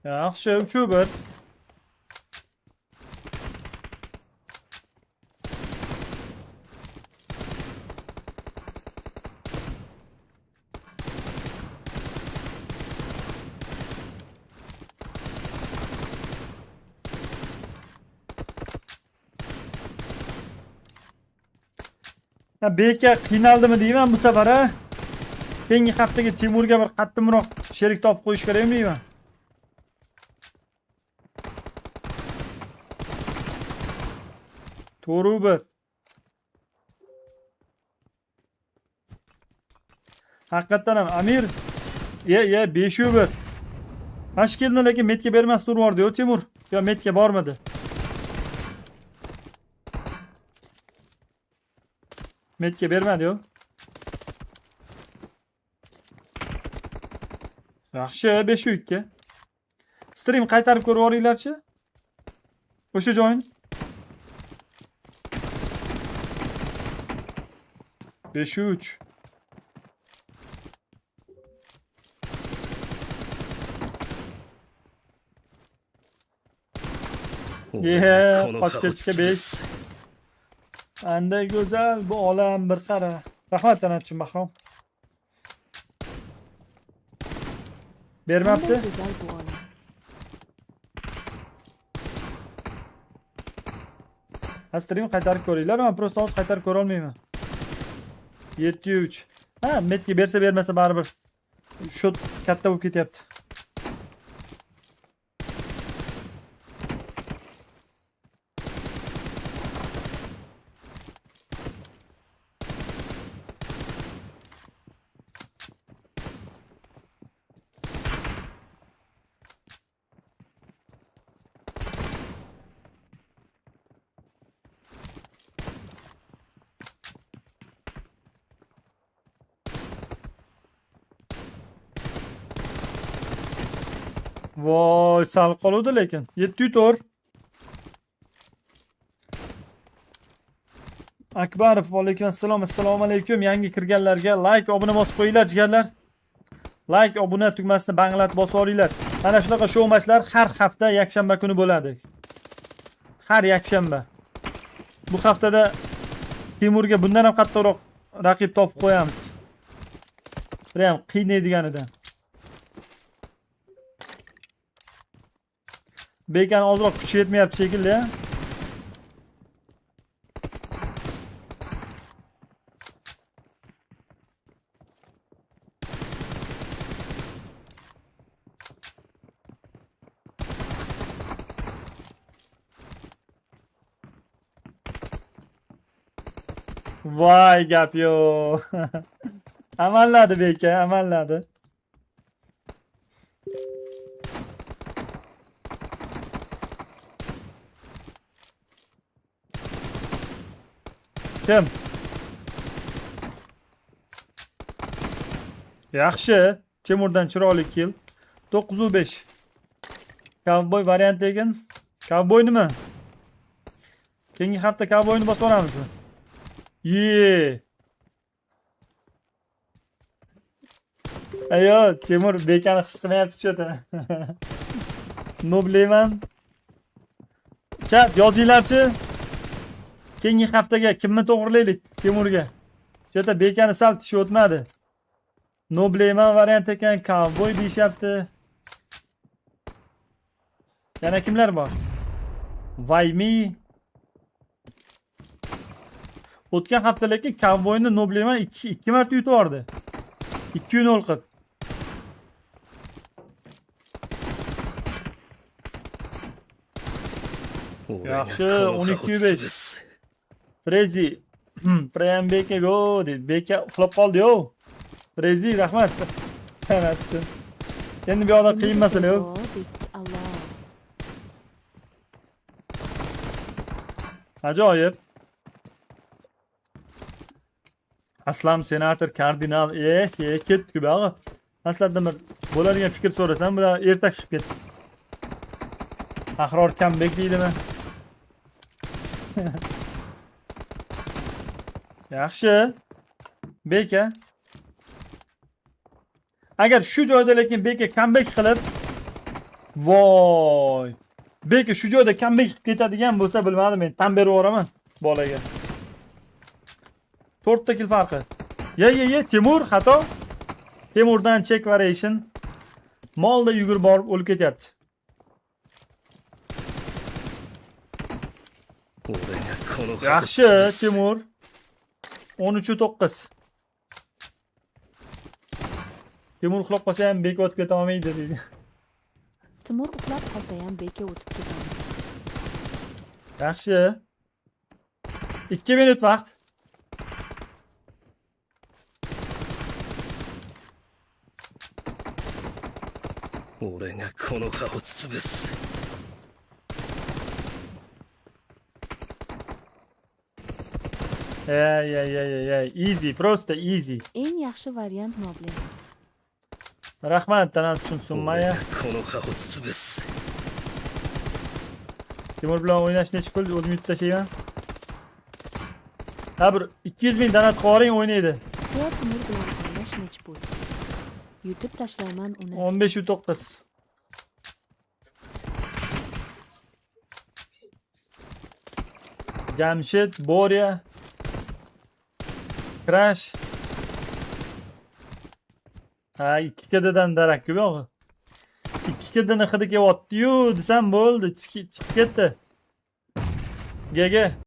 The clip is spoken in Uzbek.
Yaxshi, 3-1. Ha, beka qiynaldimi deyman bu safar ha. Keyingi haftaga Timurga bir qattimroq sherik topib qo'yish kerakmi deyman. To'g'ri bir. Haqiqatan ham Amir 5-1. Qash keldi lekin metga bermas turvordi-yu Timur. Yo metga bormadi. Metga bermadi-yu. Yaxshi, 5-2. Stream qaytarib ko'rib oringlar-chi. O'sha joyni. 5-3. Qochkechga 5. Anday go'zal bu olam bir qara. Rahmat Tanatchim Bahrom. Bermabdi. Güzel bu olam. Stream qaytarib ko'ringlar, men prosta hozir qaytarib ko'ra olmayman. 7-3. Ha, metga bersa bermasa baribir. Shot katta bo'lib ketyapti. Voy, sal qoluvdi lekin. 7-4. Akbarov, alaykum assalom. Assalomu alaykum. Yangi kirganlarga like, obuna bosib qo'yinglar jigarlar. Like, obuna tugmasini banglat bosib olinglar. Mana shunaqa show matchlar har hafta yakshanba kuni bo'ladi. Har yakshanba. Bu haftada Timurga bundan ham qattiqroq raqib topib qo'yamiz. Buni ham qiynaydiganidan. Bekan ozroq kuchi yetmayapti shekilli, ha. Voy gap yo. Amalladi beka, amalladi. Kim? Yaxshi. Timurdan chiroyli kill. 9-5. Cowboy variant ekan. Cowboy nima? Keyingi hafta cowboyni bosib olamizmi? Ayo, Timur bekani his qilmayapti cho'ta. Nobleman. Chat yozinglarchi. Keyingi haftaga kimni to'g'rilaylik Timurga? Cho'ta bekani sal tishi o'tmadi. Nobleman variant ekan, cowboy deyishyapti. Yana kimlar bor? Vaymi. O'tgan hafta lekin cowboyni Nobleman 2 marta yutib yubordi. 2-0 qilib. Yaxshi, 12-5. Prezi. Prem beka go dedi. Beka uxlab qoldi-yo. Prezi rahmat. Tanatchim. Endi bu yoqda qiyin masala-yo. Allah. Ajoyib. Aslam senator kardinal ketdi bog'i. Aslida bir bo'ladigan fikr so'rasam, bular erta chiqib ketdi. Ahror comeback deydimi? Yaxshi. Beka. Agar shu joyda lekin beka comeback qilib Voy. Beki shu joyda kambek qilib ketadigan bo'lsa bilmadim, men tan berib yuboraman bolaga. 4 ta kill farqi. Ye, Timur xato. Timurdan check variation. Molda yugurib borib o'lib ketyapti. 俺がこの葉を Yaxshi, 潰す Timur. 13-9. Timur uxlab qolsa ham bek o'tib keta olmaydi deydi. Timur uxlab qolsa ham beka o'tib ketadi. Yaxshi. 2 minut vaqt. 俺がこの葉を潰す Easy, просто easy. Eng yaxshi variant Noblen. Rahmat, tanat tushunsin 俺 Maya. がこの葉を潰す Timur bilan o'ynash nechuk bo'ldi? O'zim yutib tashlayman. Ha, bir 200 ming donat qoring o'ynaydi. Yo Timur bilan o'ynash nech bo'ldi. Yutib tashlayman uni. 15-9. Jamshid, Borya, Crash. Ha, 2 kadadan darak ko'p yo'q. 2 kadani hidi kelyapti-yu desam bo'ldi, chiqib ketdi. GG.